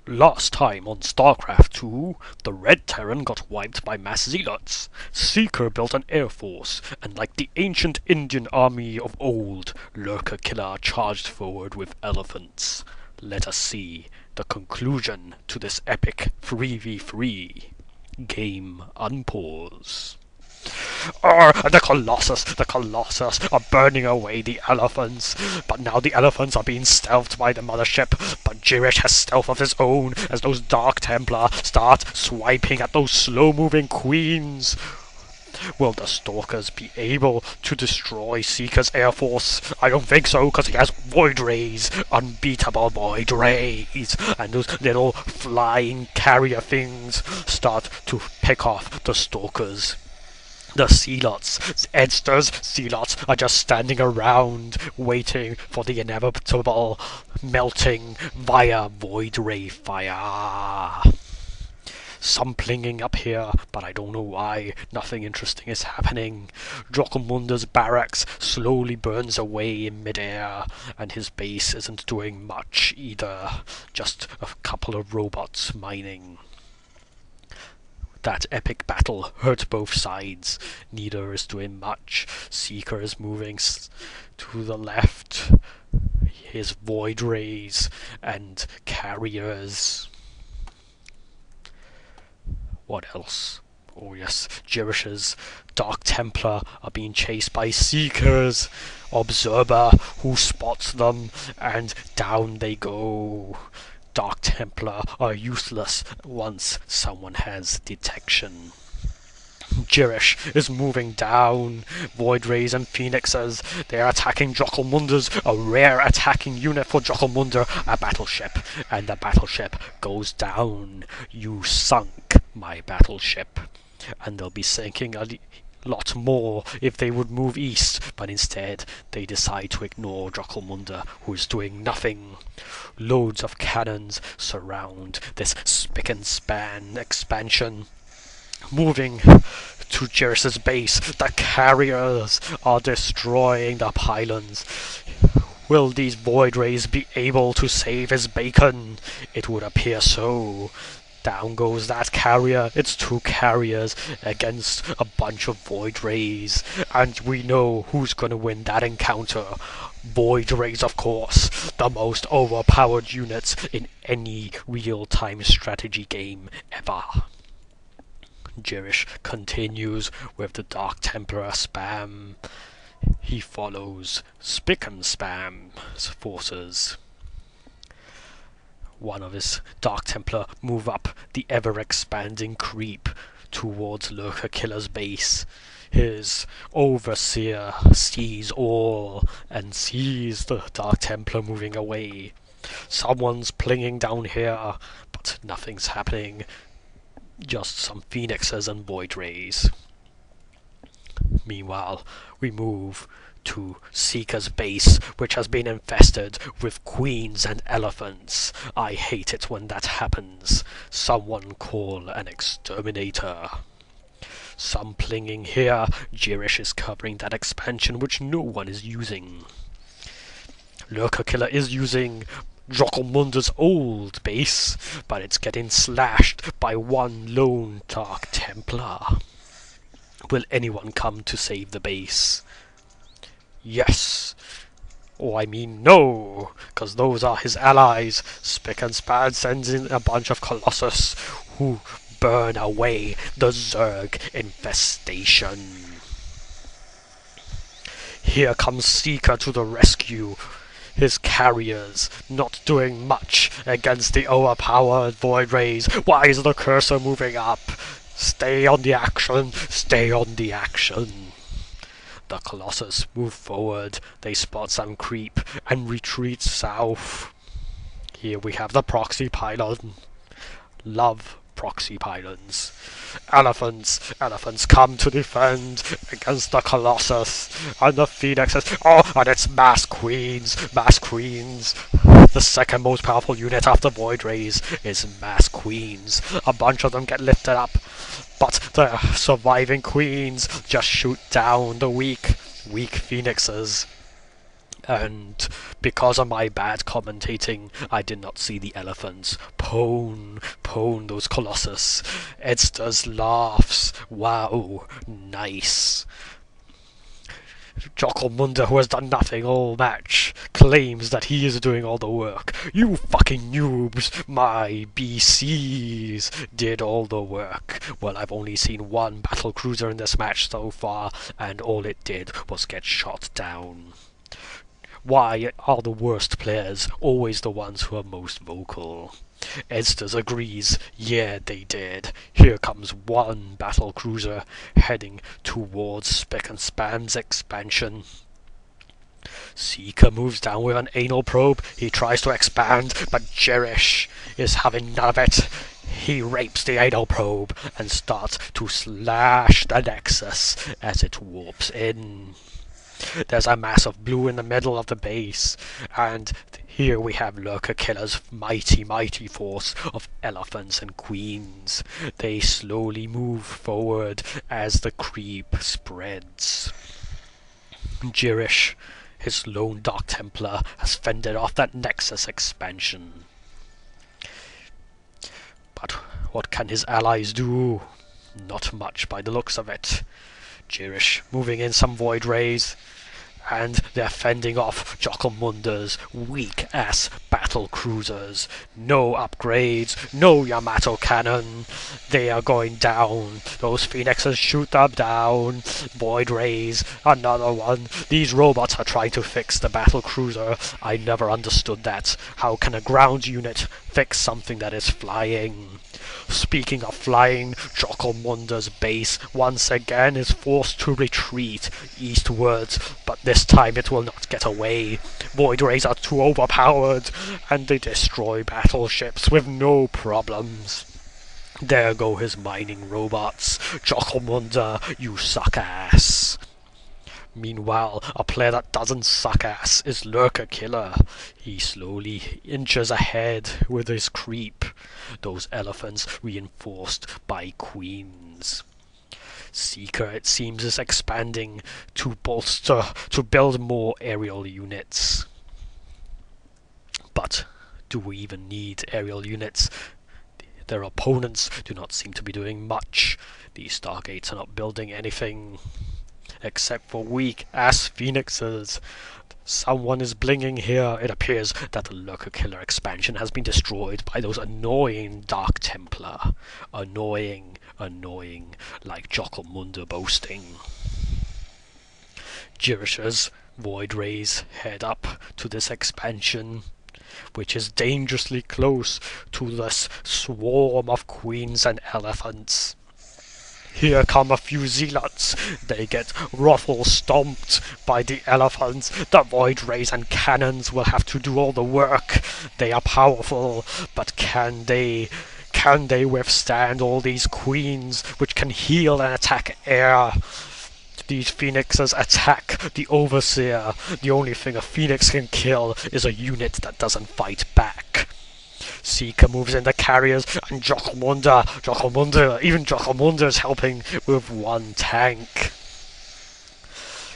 Last time on StarCraft 2, the Red Terran got wiped by mass zealots. Seeker built an air force, and like the ancient Indian army of old, Lurkerkiller charged forward with elephants. Let us see the conclusion to this epic 3v3. Game unpause. The Colossus are burning away the elephants. But now the elephants are being stealthed by the mothership. But Jirish has stealth of his own as those Dark Templar start swiping at those slow-moving queens. Will the Stalkers be able to destroy Seeker's air force? I don't think so, because he has Void Rays, unbeatable Void Rays, and those little flying carrier things start to pick off the Stalkers. The Zealots, Edsters, Zealots are just standing around waiting for the inevitable melting via Void Ray fire. Some plinging up here, but I don't know why. Nothing interesting is happening. Jokulmorder's barracks slowly burns away in midair, and his base isn't doing much either. Just a couple of robots mining. That epic battle hurt both sides. Neither is doing much. Seeker is moving to the left. His Void Rays and carriers. What else? Oh yes, Jirish's Dark Templar are being chased by Seekers. Observer who spots them, and down they go. Dark Templar are useless once someone has detection. Jirish is moving down. Void Rays and Phoenixes, they are attacking Jokulmorder's, a rare attacking unit for Jokulmorder, a battleship. And the battleship goes down. You sunk my battleship. And they'll be sinking a lot more if they would move east, but instead they decide to ignore Jokulmorder, who is doing nothing. Loads of cannons surround this Spicnspan expansion. Moving to Jirish's base, the carriers are destroying the pylons. Will these Void Rays be able to save his bacon? It would appear so. Down goes that carrier. It's two carriers against a bunch of Void Rays. And we know who's gonna win that encounter. Void Rays, of course. The most overpowered units in any real-time strategy game ever. Jirish continues with the Dark Templar spam. He follows Spicnspan's forces. One of his Dark Templar move up the ever-expanding creep towards Lurkerkiller's base. His Overseer sees all and sees the Dark Templar moving away. Someone's plinging down here, but nothing's happening. Just some Phoenixes and Void Rays. Meanwhile, we move to Seeker's base, which has been infested with queens and elephants. I hate it when that happens. Someone call an exterminator. Some plinging here. Jirish is covering that expansion which no one is using. Lurkerkiller is using Jokulmorder's old base, but it's getting slashed by one lone Dark Templar. Will anyone come to save the base? Yes. Oh, I mean no, because those are his allies. Spicnspan sends in a bunch of Colossus who burn away the Zerg infestation. Here comes Seeker to the rescue. His carriers not doing much against the overpowered Void Rays. Why is the cursor moving up? Stay on the action. Stay on the action. The Colossus move forward. They spot some creep and retreat south. Here we have the proxy pylon. Love proxy pylons. Elephants come to defend against the Colossus and the Phoenixes. Oh, and it's mass queens. The second most powerful unit after Void Rays is mass queens. A bunch of them get lifted up, but the surviving queens just shoot down the weak Phoenixes. And because of my bad commentating, I did not see the elephants pwn those Colossus. Edsters laughs. Wow, nice. Jokulmorder, who has done nothing all match, claims that he is doing all the work. You fucking noobs! My BCs did all the work. Well, I've only seen one battlecruiser in this match so far, and all it did was get shot down. Why are the worst players always the ones who are most vocal? Edsters agrees, yeah they did. Here comes one battlecruiser heading towards Spicnspan's expansion. Seeker moves down with an anal probe. He tries to expand, but Jirish is having none of it. He rapes the anal probe and starts to slash the Nexus as it warps in. There's a mass of blue in the middle of the base, and here we have Lurkerkiller's mighty force of elephants and queens. They slowly move forward as the creep spreads. Jirish, his lone Dark Templar, has fended off that Nexus expansion. But what can his allies do? Not much by the looks of it. Jirish moving in some void rays, and they're fending off Jokulmorder's weak-ass battlecruisers. No upgrades, no Yamato cannon. They are going down. Those phoenixes shoot them down. Void rays, another one. These robots are trying to fix the battlecruiser. I never understood that. How can a ground unit fix something that is flying? Speaking of flying, Jokulmorder's base once again is forced to retreat eastwards, but this time it will not get away. Void rays are too overpowered, and they destroy battleships with no problems. There go his mining robots. Jokulmorder, you suck ass. Meanwhile, a player that doesn't suck ass is Lurkerkiller. He slowly inches ahead with his creep. Those elephants reinforced by queens. Seeker, it seems, is expanding to build more aerial units. But do we even need aerial units? Their opponents do not seem to be doing much. These Stargates are not building anything except for weak-ass phoenixes. Someone is blinging here. It appears that the Lurkerkiller expansion has been destroyed by those annoying Dark Templar. Annoying, like Jokulmorder boasting. Jirish's void rays head up to this expansion, which is dangerously close to this swarm of queens and elephants. Here come a few zealots. They get ruffle stomped by the elephants. The void rays and cannons will have to do all the work. They are powerful, but can they withstand all these queens which can heal and attack air? These phoenixes attack the overseer. The only thing a phoenix can kill is a unit that doesn't fight back. Seeker moves in the carriers, and even Jokulmorder is helping with one tank.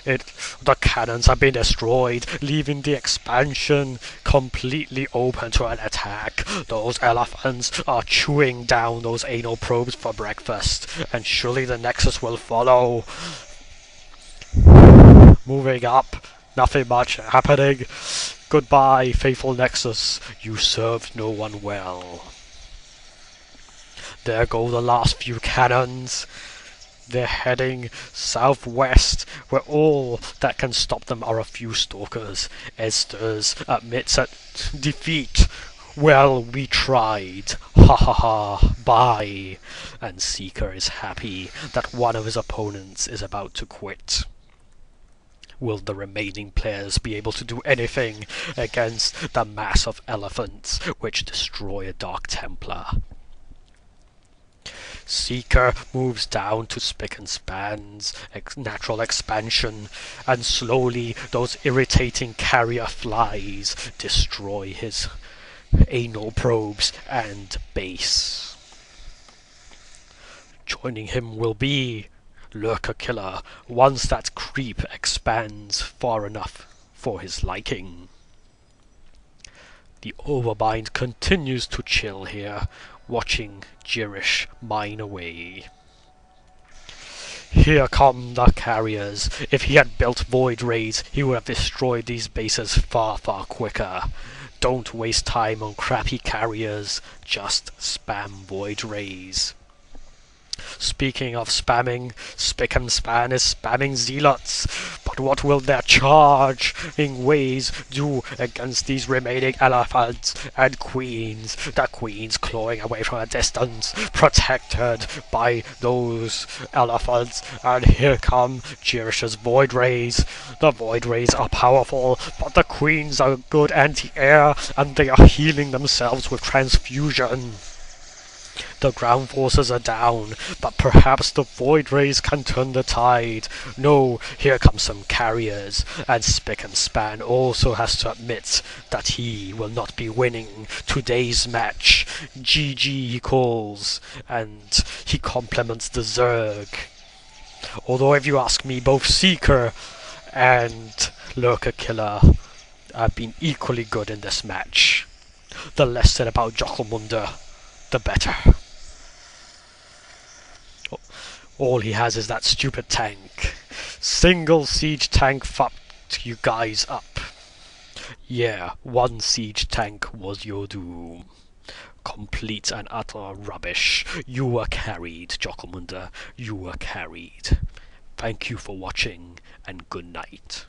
The cannons have been destroyed, leaving the expansion completely open to an attack. Those elephants are chewing down those anal probes for breakfast, and surely the Nexus will follow. Moving up, nothing much happening. Goodbye, faithful Nexus, you served no one well. There go the last few cannons. They're heading southwest, where all that can stop them are a few stalkers. Edsters admits that defeat. Well, we tried. Ha ha ha, bye. And Seeker is happy that one of his opponents is about to quit. Will the remaining players be able to do anything against the mass of elephants which destroy a Dark Templar? Seeker moves down to Spicnspan's natural expansion, and slowly those irritating carrier flies destroy his anal probes and base. Joining him will be Lurkerkiller, once that creep expands far enough for his liking. The Overmind continues to chill here, watching Jirish mine away. Here come the carriers. If he had built void rays, he would have destroyed these bases far, far quicker. Don't waste time on crappy carriers, just spam void rays. Speaking of spamming, Spicnspan is spamming zealots, but what will their charging ways do against these remaining elephants and queens? The queens clawing away from a distance, protected by those elephants, and here come Jirish's void rays. The void rays are powerful, but the queens are good anti-air, and they are healing themselves with transfusion. The ground forces are down, but perhaps the void rays can turn the tide. No, here come some carriers, and Spicnspan also has to admit that he will not be winning today's match. GG he calls, and he compliments the Zerg. Although if you ask me, both Seeker and Lurkerkiller have been equally good in this match. The less said about Jokulmorder, the better. All he has is that stupid tank. Single siege tank fucked you guys up. Yeah, one siege tank was your doom. Complete and utter rubbish. You were carried, Jokulmorder. You were carried. Thank you for watching, and good night.